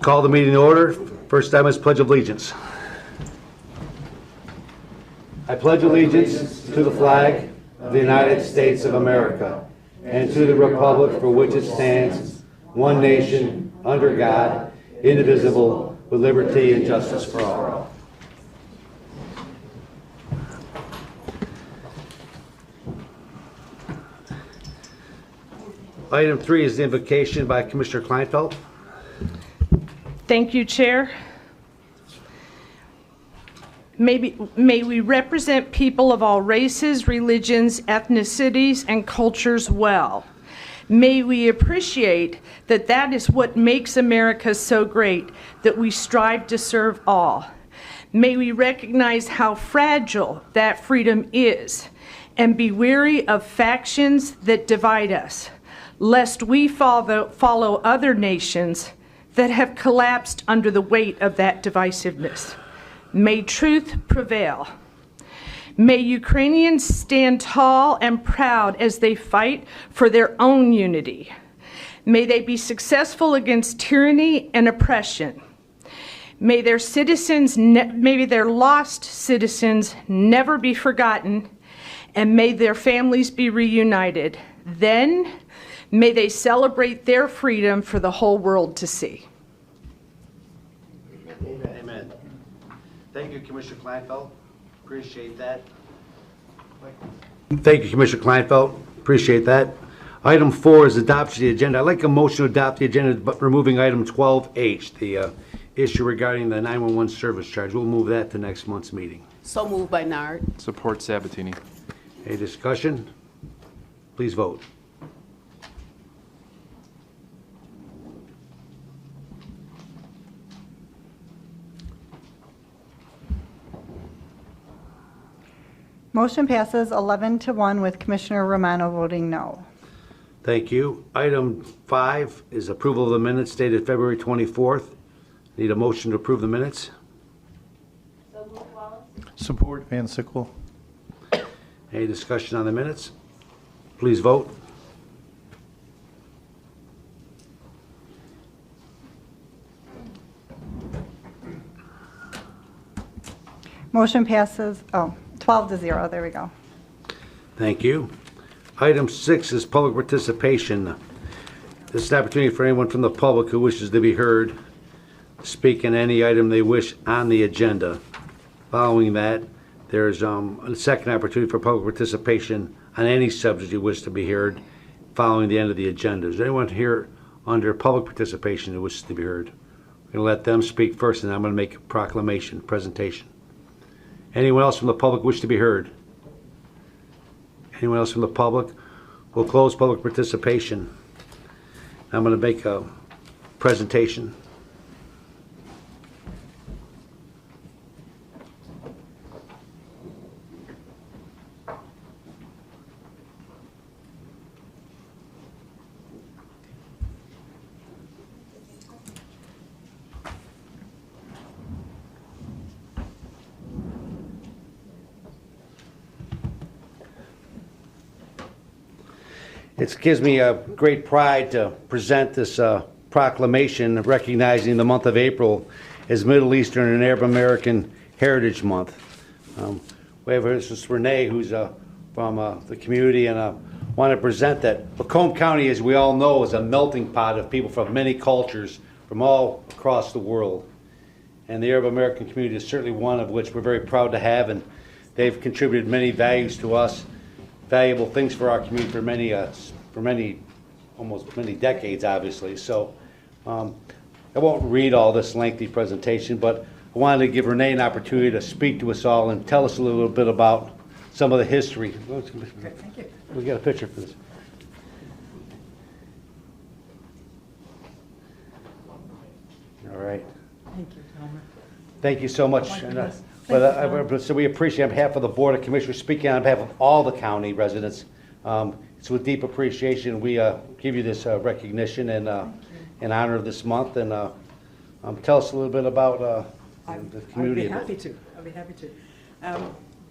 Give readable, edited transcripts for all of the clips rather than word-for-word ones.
Call the meeting to order. First item is Pledge of Allegiance. I pledge allegiance to the flag of the United States of America and to the republic for which it stands, one nation, under God, indivisible, with liberty and justice for all. Item 3 is the invocation by Commissioner Kleinfeld. Thank you, Chair. May we represent people of all races, religions, ethnicities, and cultures well. May we appreciate that that is what makes America so great, that we strive to serve all. May we recognize how fragile that freedom is and be wary of factions that divide us, lest we follow other nations that have collapsed under the weight of that divisiveness. May truth prevail. May Ukrainians stand tall and proud as they fight for their own unity. May they be successful against tyranny and oppression. May their lost citizens never be forgotten, and may their families be reunited. Then, may they celebrate their freedom for the whole world to see. Amen. Thank you, Commissioner Kleinfeld. Appreciate that. Thank you, Commissioner Kleinfeld. Appreciate that. Item 4 is adoption of the agenda. I'd like a motion to adopt the agenda, but removing item 12H, the issue regarding the 911 service charge. We'll move that to next month's meeting. So moved by Nard. Support Sabatini. Any discussion? Please vote. Motion passes 11-1 with Commissioner Romano voting no. Thank you. Item 5 is approval of the minutes dated February 24th. Need a motion to approve the minutes? Support Van Sickle. Any discussion on the minutes? Please vote. Motion passes, 12-0, there we go. Thank you. Item 6 is public participation. This is an opportunity for anyone from the public who wishes to be heard speak on any item they wish on the agenda. Following that, there's a second opportunity for public participation on any subject you wish to be heard following the end of the agenda. Is there anyone here under public participation who wishes to be heard? We're going to let them speak first, and I'm going to make a proclamation, presentation. Anyone else from the public wish to be heard? Anyone else from the public? We'll close public participation. I'm going to make a presentation. It gives me a great pride to present this proclamation recognizing the month of April as Middle Eastern and Arab American Heritage Month. We have this is Renee, who's from the community, and I want to present that Macomb County, as we all know, is a melting pot of people from many cultures from all across the world. And the Arab American community is certainly one of which we're very proud to have, and they've contributed many values to us, valuable things for our community for many decades, obviously. So I won't read all this lengthy presentation, but I wanted to give Renee an opportunity to speak to us all and tell us a little bit about some of the history. Okay, thank you. We got a picture for this. All right. Thank you, Palmer. Thank you so much. So we appreciate, on behalf of the Board of Commissioners, speaking on behalf of all the county residents, it's with deep appreciation we give you this recognition and in honor of this month. And tell us a little bit about the community. I'd be happy to.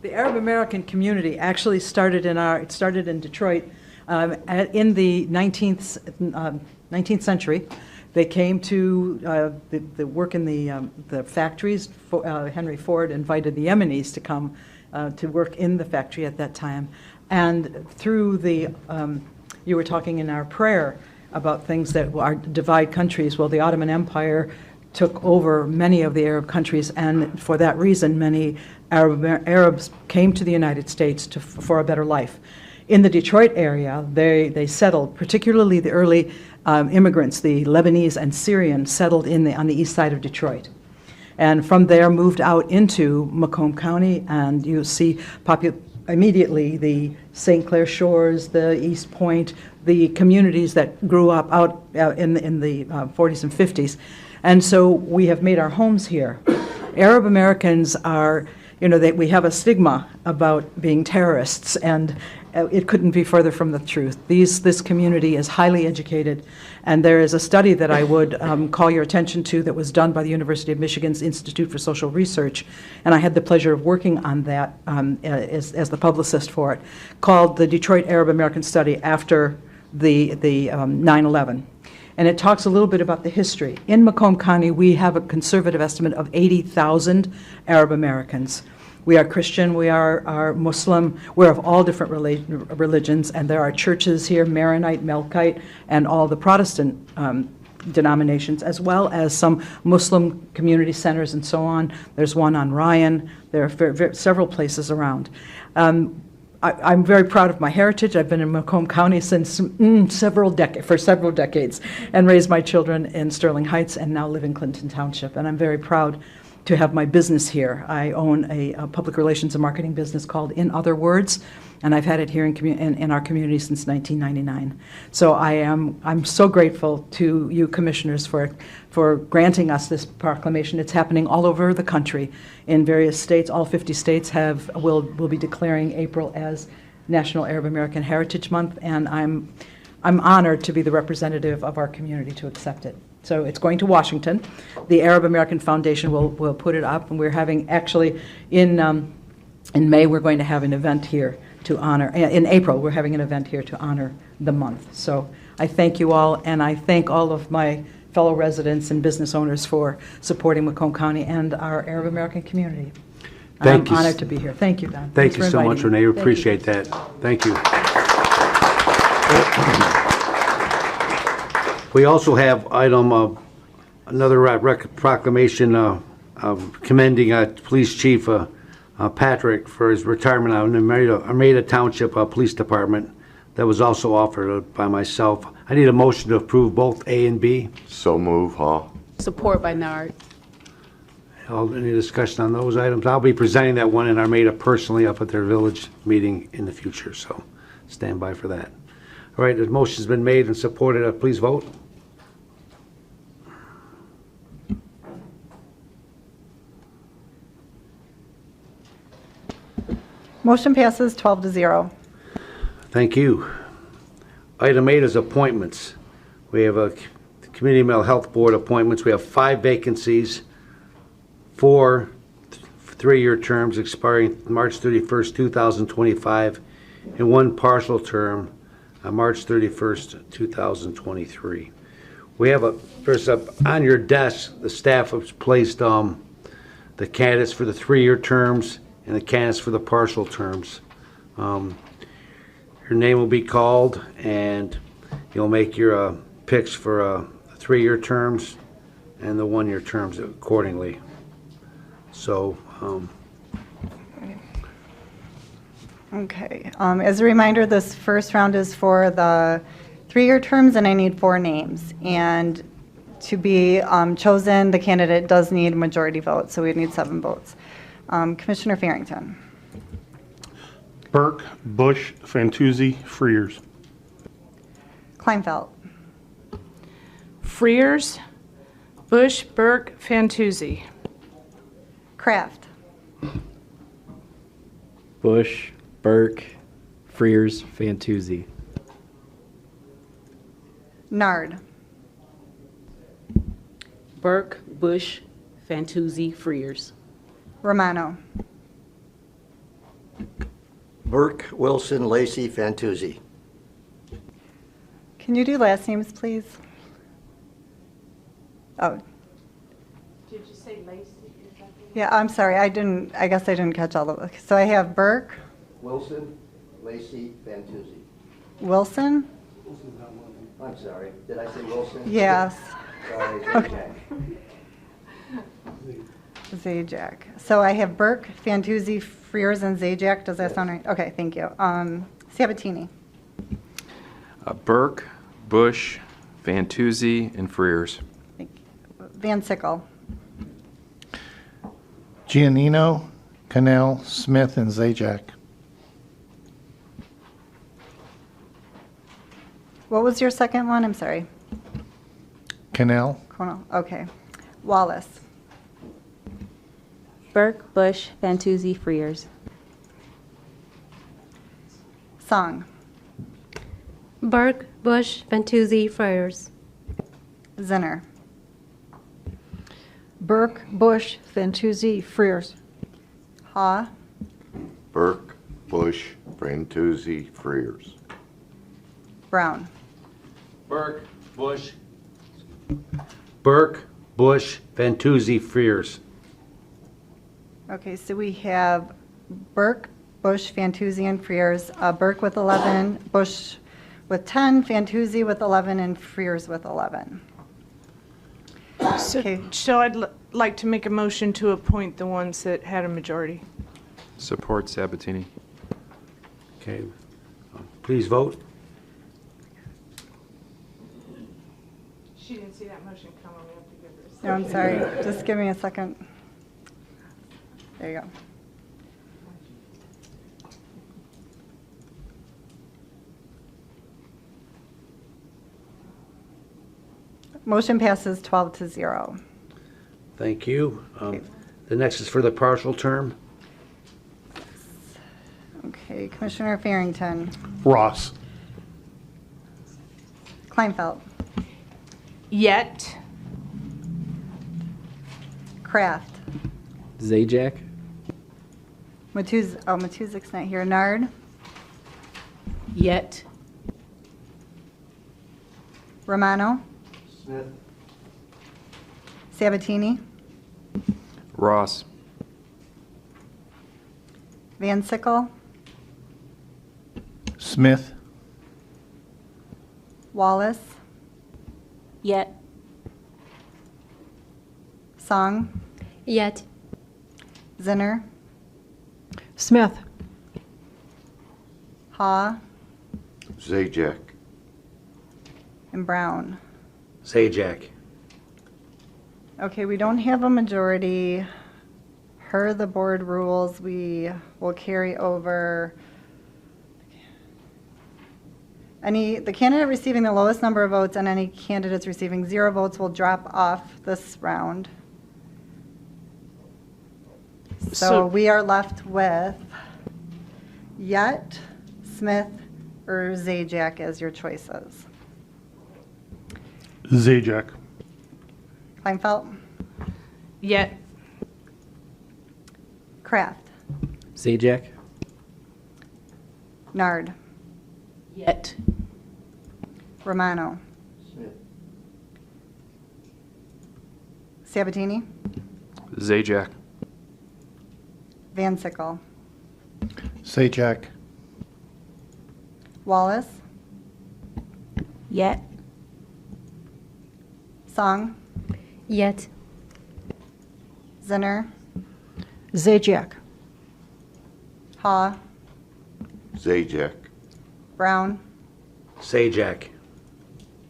The Arab American community actually started in Detroit In the 19th century, they came to the work in the factories. Henry Ford invited the Yemenis to come to work in the factory at that time. And through you were talking in our prayer about things that are divide countries. Well, the Ottoman Empire took over many of the Arab countries, and for that reason, many Arabs came to the United States for a better life. In the Detroit area, they settled, particularly the early immigrants, the Lebanese and Syrian, settled on the east side of Detroit. And from there moved out into Macomb County, and you see immediately the St. Clair Shores, the East Point, the communities that grew up out in the 40s and 50s. And so we have made our homes here. Arab Americans are, we have a stigma about being terrorists, and it couldn't be further from the truth. This community is highly educated, and there is a study that I would call your attention to that was done by the University of Michigan's Institute for Social Research, and I had the pleasure of working on that as the publicist for it, called the Detroit Arab American Study after the 9/11. And it talks a little bit about the history. In Macomb County, we have a conservative estimate of 80,000 Arab Americans. We are Christian, we are Muslim, we're of all different religions, and there are churches here, Maronite, Melkite, and all the Protestant denominations, as well as some Muslim community centers and so on. There's one on Ryan. There are several places around. I'm very proud of my heritage. I've been in Macomb County since several decades, and raised my children in Sterling Heights and now live in Clinton Township. And I'm very proud to have my business here. I own a public relations and marketing business called In Other Words, and I've had it here in our community since 1999. So I'm so grateful to you commissioners for granting us this proclamation. It's happening all over the country in various states. All 50 states will be declaring April as National Arab American Heritage Month, and I'm honored to be the representative of our community to accept it. So it's going to Washington. The Arab American Foundation will put it up, and we're having actually in May we're going to have an event here to honor. In April we're having an event here to honor the month. So I thank you all, and I thank all of my fellow residents and business owners for supporting Macomb County and our Arab American community. Thank you. I'm honored to be here. Thank you, Don. Thank Thanks you for so much, inviting me. Renee. We appreciate that. Thank you. We also have another proclamation commending Police Chief Patrick for his retirement out in Armada Township Police Department. That was also offered by myself. I need a motion to approve both A and B. So move, Hall. Support by Nard. Any discussion on those items? I'll be presenting that one in Armada personally up at their village meeting in the future, so stand by for that. All right, the motion's been made and supported. Please vote. Motion passes 12-0. Thank you. Item 8 is appointments. We have a Community Mental Health Board appointments. We have 5 vacancies, 4 3-year terms expiring March 31st, 2025, and 1 partial term on March 31st, 2023. We have on your desk, the staff has placed the candidates for the 3-year terms and the candidates for the partial terms. Your name will be called, and you'll make your picks for 3-year terms and the 1-year terms accordingly. So, Okay. As a reminder, this first round is for the 3-year terms, and I need 4 names. And to be chosen, the candidate does need a majority vote, so we need 7 votes. Commissioner Farrington. Burke, Bush, Fantuzzi, Freers. Kleinfeld. Freers, Bush, Burke, Fantuzzi. Kraft. Bush, Burke, Freers, Fantuzzi. Nard. Burke, Bush, Fantuzzi, Freers. Romano. Burke, Wilson, Lacey, Fantuzzi. Can you do last names, please? Oh, Did you say Lacey? yeah, I'm sorry, I guess I didn't catch all of it. So I have Burke, Wilson, Lacy, Fantuzzi. Wilson? I'm sorry, did I say Wilson? Yes. Sorry, Zajac. Zajac. So I have Burke, Fantuzzi, Freers, and Zajac. Does that sound right? Okay, thank you. Sabatini. Burke, Bush, Fantuzzi, and Freers. Thank you. Van Sickle. Giannino, Cannell, Smith, and Zajac. What was your second one? I'm sorry. Cannell, Cornell. Okay. Wallace. Burke, Bush, Fantuzzi, Freers. Song. Burke, Bush, Fantuzzi, Freers. Zinner. Burke, Bush, Fantuzzi, Freers. Ha. Burke, Bush, Fantuzzi, Freers. Brown. Burke, Bush, Fantuzzi, Freers. Okay, so we have Burke, Bush, Fantuzzi, and Freers. Burke with 11, Bush with 10, Fantuzzi with 11, and Freers with 11. Okay. So I'd like to make a motion to appoint the ones that had a majority. Support Sabatini. Okay, please vote. She didn't see that motion come. We have to give her a second. No, I'm sorry. Just give me a second. There you go. Motion passes 12-0. Thank you. The next is for the partial term. Okay, Commissioner Farrington. Ross. Kleinfeld. Yet. Kraft. Zajac, Matuzik's not here. Nard. Yet. Romano. Smith, Sabatini. Ross. Van Sickle. Smith, Wallace. Yet. Song. Yet. Zinner. Smith. Ha. Zajac. And Brown. Zajac. Okay, we don't have a majority. Per the board rules, we will carry over the candidate receiving the lowest number of votes and any candidates receiving 0 votes will drop off this round. So So- we are left with Yet, Smith, or Zajac as your choices. Zajac. Kleinfeld, Yet. Kraft, Zajac, Nard, Yet. Romano, Smith, Sabatini, Zajac. Van Sickle, Zajac, Wallace, Yet. Song, Yet. Zinner, Zajac. Ha, Zajac. Brown. Zajac.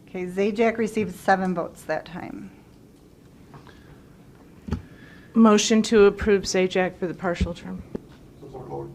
Okay, Zajac received 7 votes that time. Motion to approve Zajac for the partial term. Support.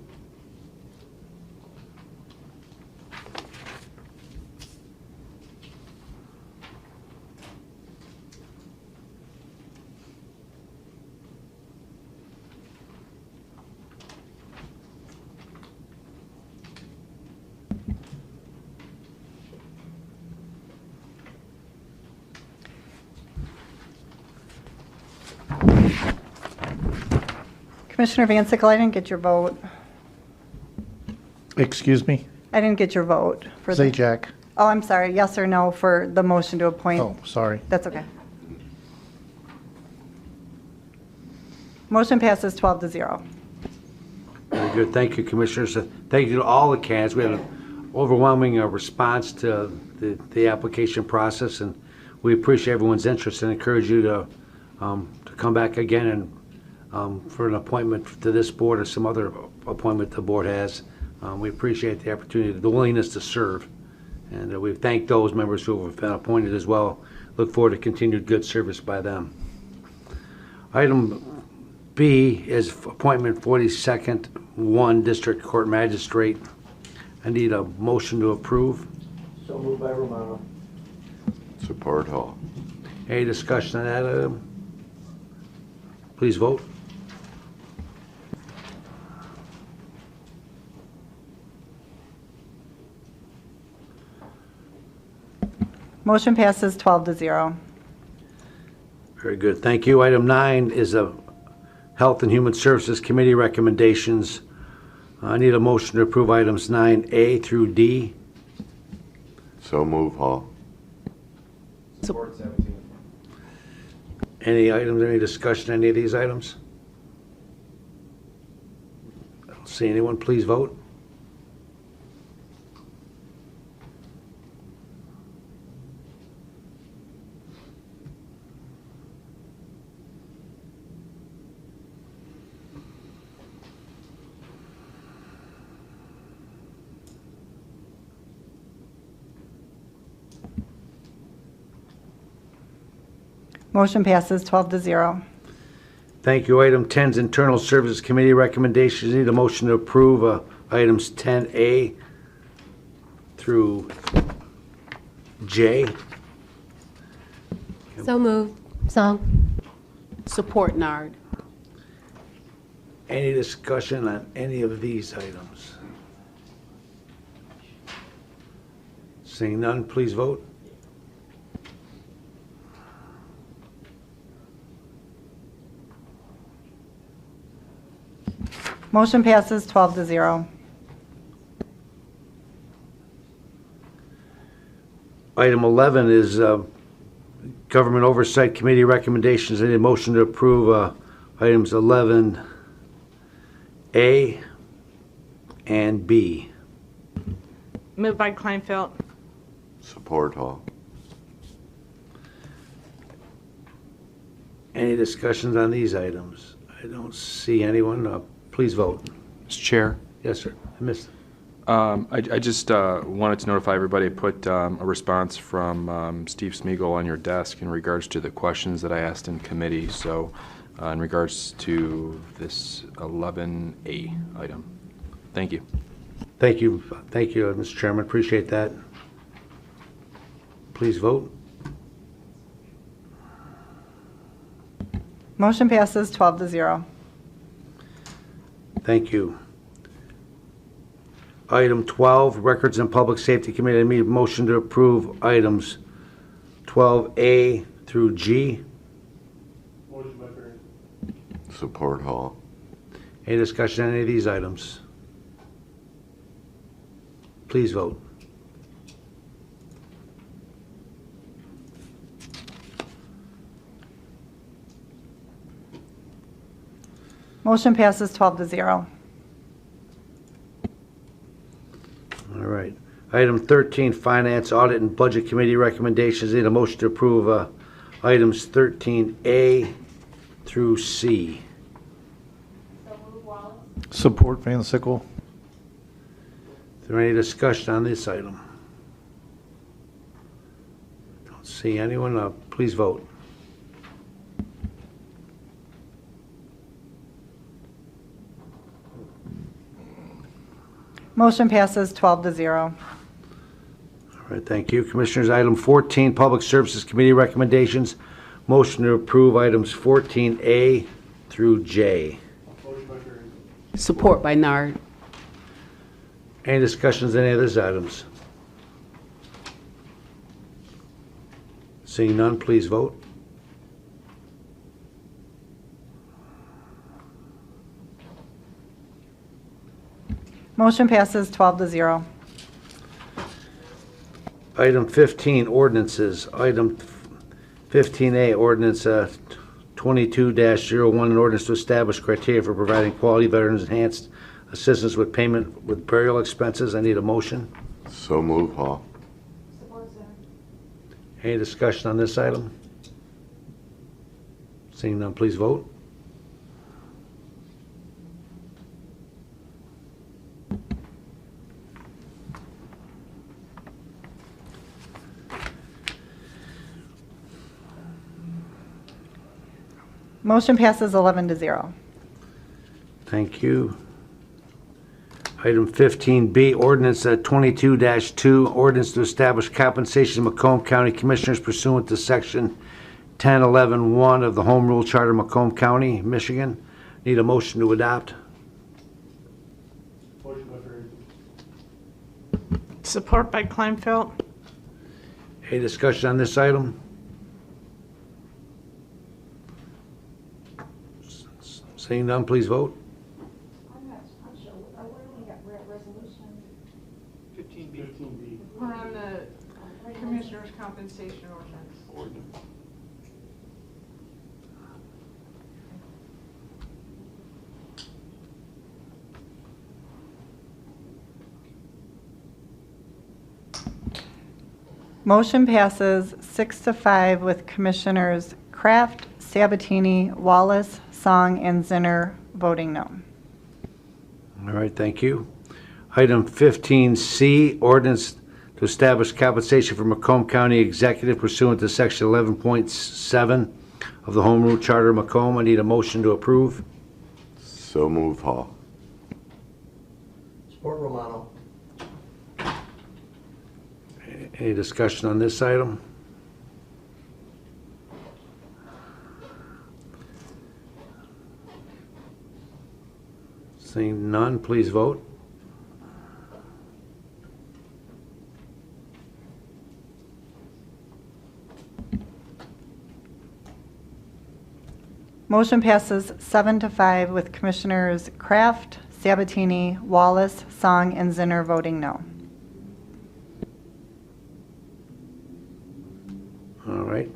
Commissioner Van Sickle, I didn't get your vote. excuse me, I didn't get your vote. For the- Zajac. Oh, I'm sorry, yes or no for the motion to appoint? Oh, sorry. That's okay. Motion passes 12-0. Very good. Thank you, Commissioners. Thank you to all the candidates. We had an overwhelming response to the application process, and we appreciate everyone's interest and encourage you to come back again and for an appointment to this board or some other appointment the board has. We appreciate the opportunity, the willingness to serve, and we thank those members who have been appointed as well. Look forward to continued good service by them. Item B is appointment 42nd 1 District Court Magistrate. I need a motion to approve. So moved by Romano. Support Hall. Any discussion on that item? Please vote. Motion passes 12-0. Very good. Thank you. Item 9 is a Health and Human Services Committee recommendations. I need a motion to approve items 9A through D. So move Hall. Support 17. Any items, any discussion, any of these items? I don't see anyone. Please vote. Motion passes 12-0. Thank you. Item 10 is Internal Services Committee recommendations. Need a motion to approve items 10A through J. So moved. Song. Support Nard. Any discussion on any of these items? Seeing none, please vote. Motion passes 12-0. Item 11 is Government Oversight Committee recommendations. I need a motion to approve items 11A and B. Moved by Kleinfeld. Support Hall. Any discussions on these items? I don't see anyone. Please vote. Mr. Chair, Yes, sir. I missed it. I just wanted to notify everybody, I put a response from Steve Smeagol on your desk in regards to the questions that I asked in committee, so in regards to this 11A item. Thank you. Thank you. Thank you, Mr. Chairman. Appreciate that. Please vote. Motion passes 12-0. Thank you. Item 12, Records and Public Safety Committee. I need a motion to approve items 12A through G. Motion by Barry. Support Hall. Any discussion on any of these items? Please vote. Motion passes 12-0. All right. Item 13, Finance, Audit, and Budget Committee recommendations. Need a motion to approve items 13A through C. Support Van Sickle. Is there any discussion on this item? Don't see anyone. Please vote. Motion passes 12-0. All right, thank you. Commissioners, item 14, Public Services Committee recommendations. Motion to approve items 14A through J. Motion by Barry. Support by Nard. Any discussions on any of these items? Seeing none, please vote. Motion passes 12-0. Item 15, ordinances. Item 15A, ordinance 22-01, an ordinance to establish criteria for providing quality veterans enhanced assistance with payment with burial expenses. I need a motion. So move, Hall. Any discussion on this item? Seeing none, please vote. Motion passes 11-0. Thank you. Item 15B, ordinance 22-2, ordinance to establish compensation of Macomb County Commissioners pursuant to Section 1011-1 of the Home Rule Charter of Macomb County, Michigan. Need a motion to adopt. Motion by Barrington. Support by Kleinfeld. Any discussion on this item? Seeing none, please vote. 15B. We're on the Commissioner's Compensation Ordinance. Motion passes 6-5 with Commissioners Kraft, Sabatini, Wallace, Song, and Zinner voting no. All right, thank you. Item 15C, ordinance to establish compensation for Macomb County Executive pursuant to Section 11.7 of the Home Rule Charter of Macomb. I need a motion to approve. So move, Hall. Support Romano. Any discussion on this item? Seeing none, please vote. Motion passes 7-5 with Commissioners Kraft, Sabatini, Wallace, Song, and Zinner voting no. All right.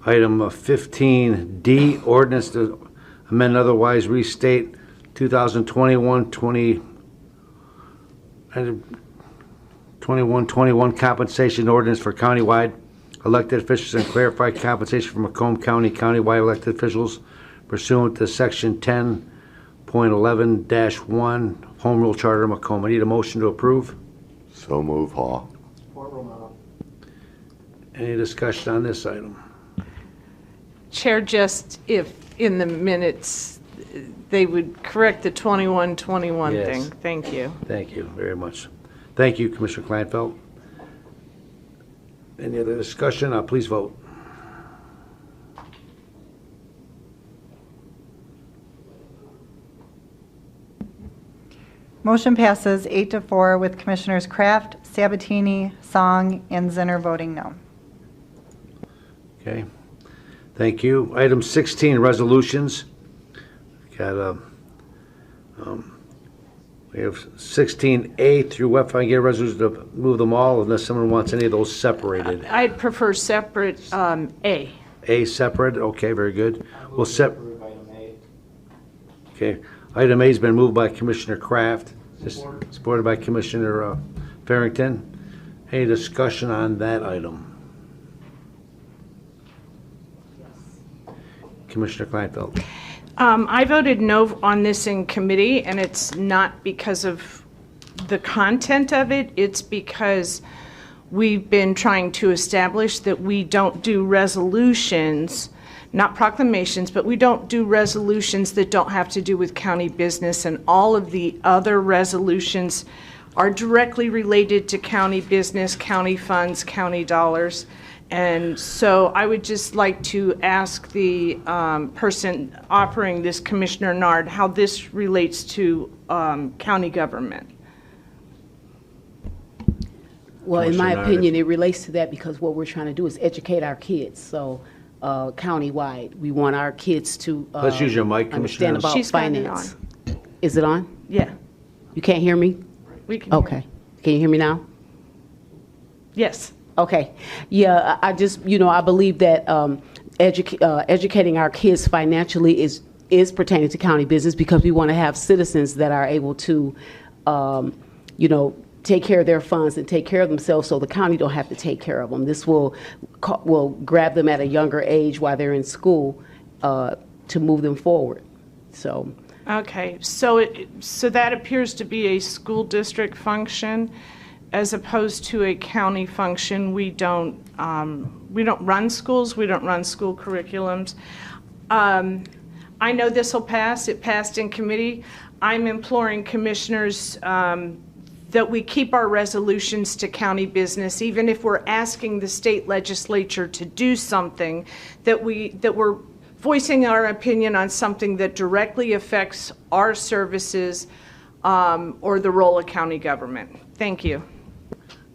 Item 15D, ordinance to amend otherwise restate 2021 compensation ordinance for countywide elected officials and clarify compensation for Macomb County countywide elected officials pursuant to Section 10.11-1 Home Rule Charter of Macomb. I need a motion to approve. So move, Hall. Support Romano. Any discussion on this item? Chair, just if in the minutes they would correct the 21-21 Yes. thing. Thank you. Thank you very much. Thank you, Commissioner Kleinfeld. Any other discussion? Please vote. Motion passes 8-4 with Commissioners Kraft, Sabatini, Song, and Zinner voting no. Okay. Thank you. Item 16, resolutions. Got we have 16A through F. I can get a resolution to move them all unless someone wants any of those separated. I'd prefer separate A. A separate, okay, very good. We'll okay. Item A has been moved by Commissioner Kraft, supported by Commissioner Farrington. Any discussion on that item? Commissioner Kleinfeld. I voted no on this in committee, and it's not because of the content of it. It's because we've been trying to establish that we don't do resolutions, not proclamations, but we don't do resolutions that don't have to do with county business, and all of the other resolutions are directly related to county business, county funds, county dollars. And so I would just like to ask the person offering this, Commissioner Nard, how this relates to county government. Well, in my Commissioner Nard. opinion, it relates to that because what we're trying to do is educate our kids. So countywide, we want our kids to Let's use your mic, Commissioner understand Nard. about She's got it finance. Is it on? Yeah, You can't hear me? we can hear. Okay. Can you hear me now? Yes. Okay. Yeah, I just, I believe that educating our kids financially is pertaining to county business, because we want to have citizens that are able to, take care of their funds and take care of themselves, so the county don't have to take care of them. This will grab them at a younger age while they're in school to move them forward. So. Okay, so so that appears to be a school district function as opposed to a county function. We don't run schools. We don't run school curriculums. I know this will pass. It passed in committee. I'm imploring commissioners that we keep our resolutions to county business, even if we're asking the state legislature to do something, that we're voicing our opinion on something that directly affects our services or the role of county government. Thank you.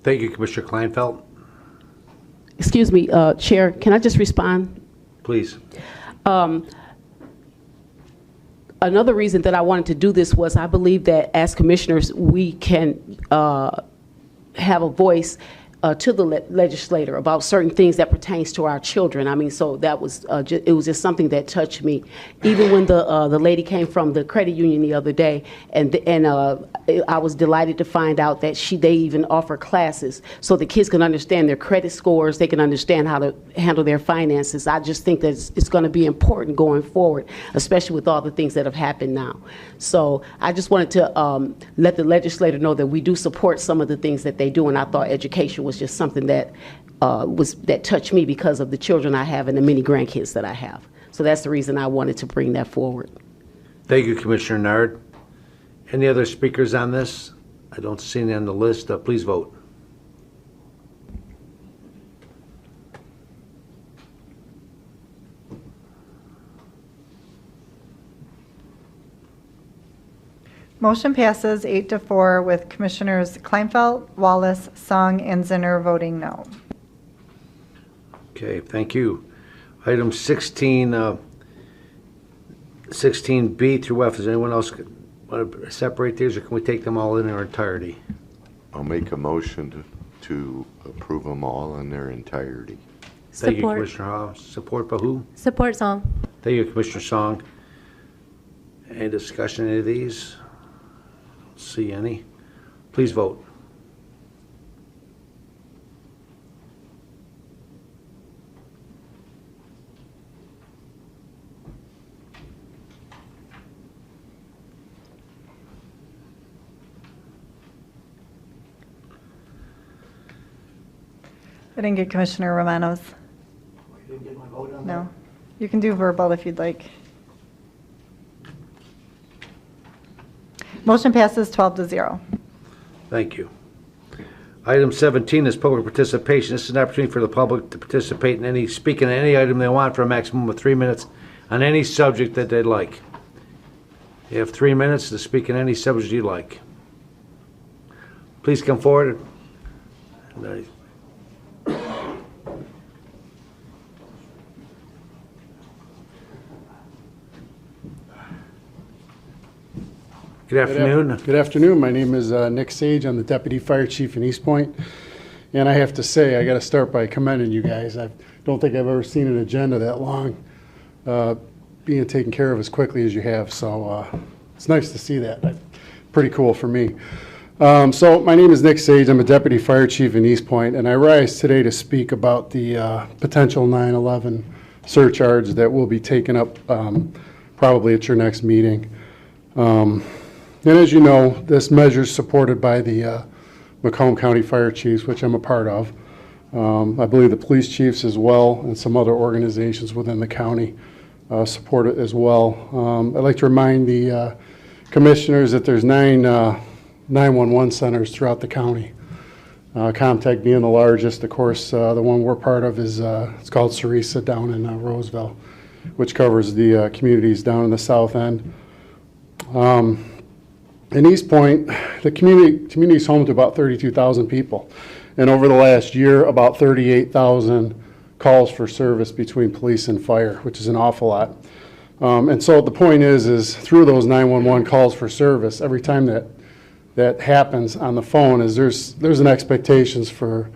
Thank you, Commissioner Kleinfeld. Excuse me, Chair, can I just respond? Please. Another reason that I wanted to do this was I believe that as commissioners, we can have a voice to the legislator about certain things that pertains to our children. I mean, so that was it was just something that touched me. Even when the lady came from the credit union the other day, and I was delighted to find out that they even offer classes so the kids can understand their credit scores, they can understand how to handle their finances. I just think that it's going to be important going forward, especially with all the things that have happened now. So I just wanted to let the legislator know that we do support some of the things that they do, and I thought education was just something that that touched me because of the children I have and the many grandkids that I have. So that's the reason I wanted to bring that forward. Thank you, Commissioner Nard. Any other speakers on this? I don't see any on the list. Please vote. Motion passes 8-4 with Commissioners Kleinfeld, Wallace, Song, and Zinner voting no. Okay, thank you. Item 16, 16B through F. Does anyone else want to separate these, or can we take them all in their entirety? I'll make a motion to approve them all in their entirety. Thank you, Support. Commissioner Hall. Support by who? Support Song. Thank you, Commissioner Song. Any discussion on any of these? Don't see any. Please vote. I didn't get Commissioner Romano's. You didn't get my vote on that? No. You can do verbal if you'd like. Motion passes 12-0. Thank you. Item 17 is public participation. This is an opportunity for the public to participate in speak on any item they want for a maximum of 3 minutes on any subject that they'd like. You have 3 minutes to speak on any subject you like. Please come forward. Good afternoon. Good afternoon. My name is Nick Sage. I'm the Deputy Fire Chief in East Point. And I have to say, I got to start by commending you guys. I don't think I've ever seen an agenda that long being taken care of as quickly as you have. So it's nice to see that. Pretty cool for me. So my name is Nick Sage. I'm a Deputy Fire Chief in East Point, and I rise today to speak about the potential 9/11 surcharge that will be taken up probably at your next meeting. And as you know, this measure is supported by the Macomb County Fire Chiefs, which I'm a part of. I believe the police chiefs as well, and some other organizations within the county support it as well. I'd like to remind the commissioners that there's 9 911 centers throughout the county. Comtech being the largest, of course, the one we're part of is it's called Sarisa down in Roseville, which covers the communities down in the south end. In East Point, the community is home to about 32,000 people. And over the last year, about 38,000 calls for service between police and fire, which is an awful lot. And so the point is through those 911 calls for service, every time that that happens on the phone is there's an expectations for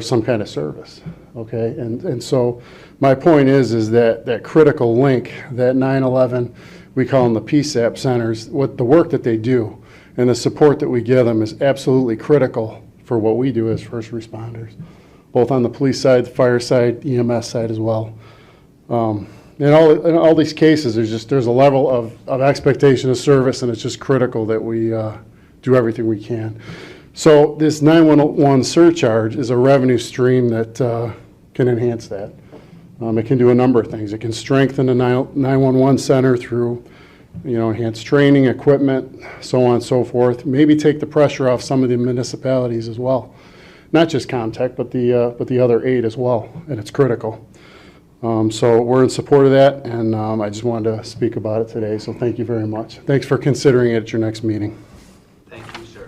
some kind of service, okay? And so my point is that critical link, that 911, we call them the PSAP centers, what the work that they do and the support that we give them is absolutely critical for what we do as first responders, both on the police side, the fire side, EMS side as well. In all these cases, there's a level of expectation of service, and it's just critical that we do everything we can. So this 911 surcharge is a revenue stream that can enhance that. It can do a number of things. It can strengthen the 911 center through, enhanced training, equipment, so on and so forth. Maybe take the pressure off some of the municipalities as well. Not just Comtech, but the other 8 as well, and it's critical. So we're in support of that, and I just wanted to speak about it today, so thank you very much. Thanks for considering it at your next meeting. Thank you, sir.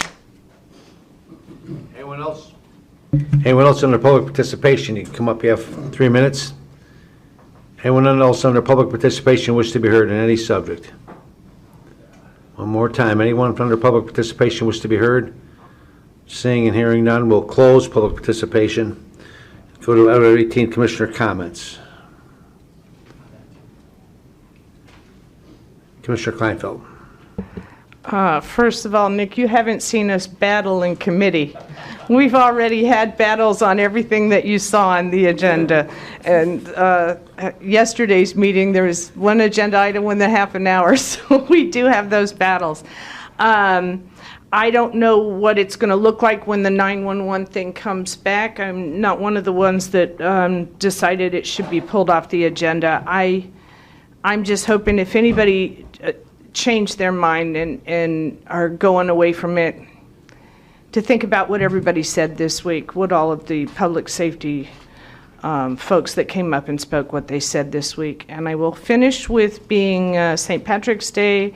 Anyone else? Anyone else under public participation? You can come up, you have 3 minutes. Anyone else under public participation wish to be heard on any subject? One more time, anyone under public participation wish to be heard? Seeing and hearing none, we'll close public participation. Go to item 18, Commissioner comments. Commissioner Kleinfeld. First of all, Nick, you haven't seen us battle in committee. We've already had battles on everything that you saw on the agenda. And yesterday's meeting, there was one agenda item within half an hour, so we do have those battles. I don't know what it's going to look like when the 911 thing comes back. I'm not one of the ones that decided it should be pulled off the agenda. I'm just hoping if anybody changed their mind and are going away from it, to think about what everybody said this week, what all of the public safety folks that came up and spoke, what they said this week. And I will finish with being St. Patrick's Day.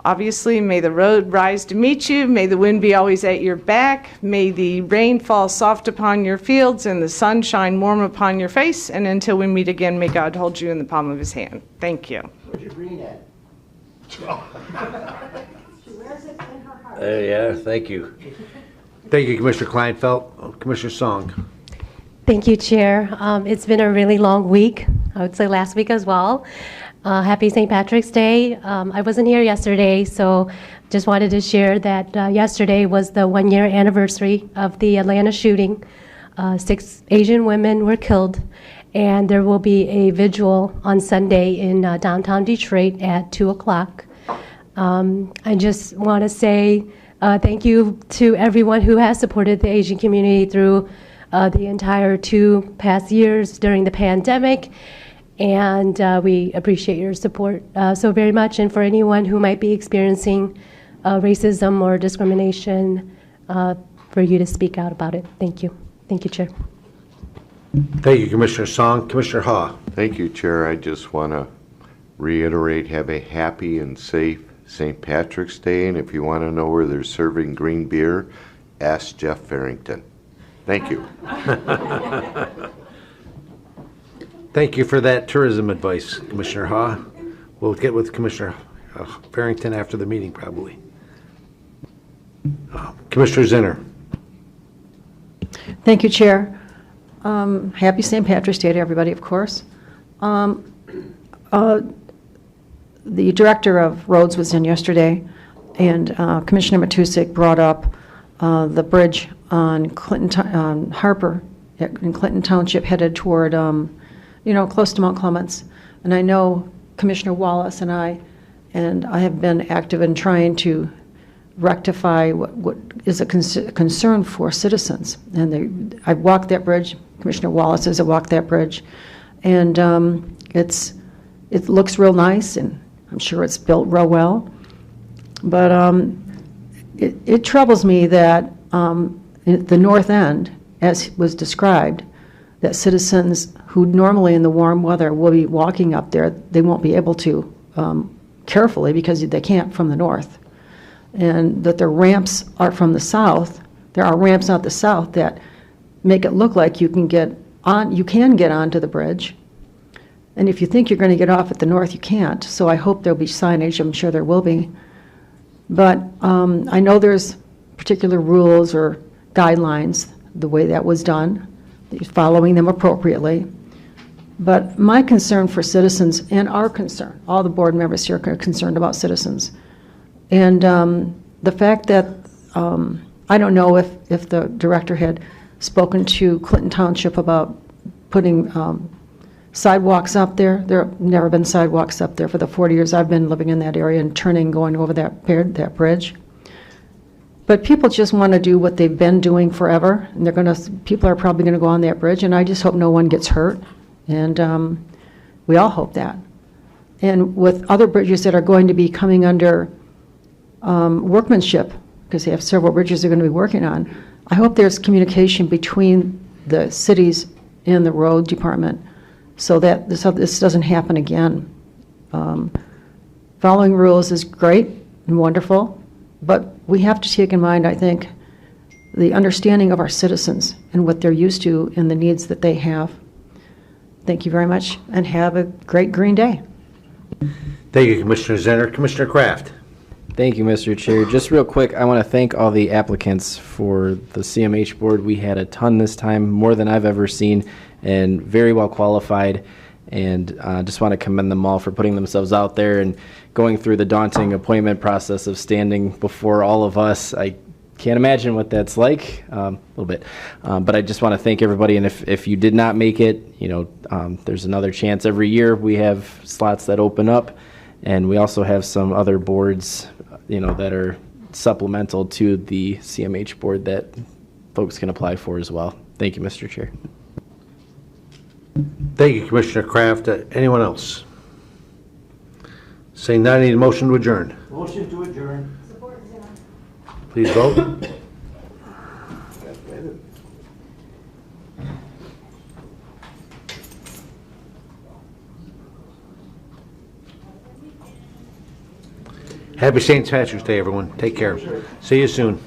Obviously, may the road rise to meet you. May the wind be always at your back. May the rain fall soft upon your fields and the sun shine warm upon your face. And until we meet again, may God hold you in the palm of his hand. Thank you. Where's your green at? Yeah, thank you. Thank you, Commissioner Kleinfeld. Commissioner Song. Thank you, Chair. It's been a really long week, I would say last week as well. Happy St. Patrick's Day. I wasn't here yesterday, so just wanted to share that yesterday was the 1-year anniversary of the Atlanta shooting. 6 Asian women were killed, and there will be a vigil on Sunday in downtown Detroit at 2 o'clock. I just want to say thank you to everyone who has supported the Asian community through the entire 2 past years during the pandemic. And we appreciate your support so very much. And for anyone who might be experiencing racism or discrimination, for you to speak out about it. Thank you. Thank you, Chair. Thank you, Commissioner Song. Commissioner Ha. Thank you, Chair. I just want to reiterate, have a happy and safe St. Patrick's Day. And if you want to know where they're serving green beer, ask Jeff Farrington. Thank you. Thank you for that tourism advice, Commissioner Ha. We'll get with Commissioner Farrington after the meeting, probably. Commissioner Zinner. Thank you, Chair. Happy St. Patrick's Day to everybody, of course. The Director of Roads was in yesterday, and Commissioner Matusik brought up the bridge on Harper in Clinton Township headed toward, close to Mount Clements. And I know Commissioner Wallace and I have been active in trying to rectify what is a concern for citizens. And I've walked that bridge. Commissioner Wallace has walked that bridge, and it looks real nice, and I'm sure it's built real well. But it troubles me that at the north end, as was described, that citizens who normally in the warm weather will be walking up there, they won't be able to carefully because they can't from the north. And that the ramps are from the south. There are ramps out the south that make it look like you can get onto the bridge. And if you think you're going to get off at the north, you can't. So I hope there'll be signage. I'm sure there will be. But I know there's particular rules or guidelines, the way that was done, that you're following them appropriately. But my concern for citizens, and our concern, all the board members here are concerned about citizens. And the fact that, I don't know if the director had spoken to Clinton Township about putting sidewalks up there. There have never been sidewalks up there for the 40 years I've been living in that area and turning, going over that bridge. But people just want to do what they've been doing forever, and people are probably going to go on that bridge, and I just hope no one gets hurt, and we all hope that. And with other bridges that are going to be coming under workmanship, because they have several bridges they're going to be working on, I hope there's communication between the cities and the road department so that this doesn't happen again. Following rules is great and wonderful, but we have to take in mind, I think, the understanding of our citizens and what they're used to and the needs that they have. Thank you very much, and have a great Green Day. Thank you, Commissioner Zenner. Commissioner Kraft. Thank you, Mr. Chair. Just real quick, I want to thank all the applicants for the CMH board. We had a ton this time, more than I've ever seen, and very well qualified. And I just want to commend them all for putting themselves out there and going through the daunting appointment process of standing before all of us. I can't imagine what that's like, a little bit. But I just want to thank everybody. And if you did not make it, there's another chance every year. We have slots that open up. And we also have some other boards, that are supplemental to the CMH board that folks can apply for as well. Thank you, Mr. Chair. Thank you, Commissioner Kraft. Anyone else? Saying none, I need a motion to adjourn. Motion to adjourn. Please vote. Happy St. Patrick's Day, everyone. Take care. See you soon.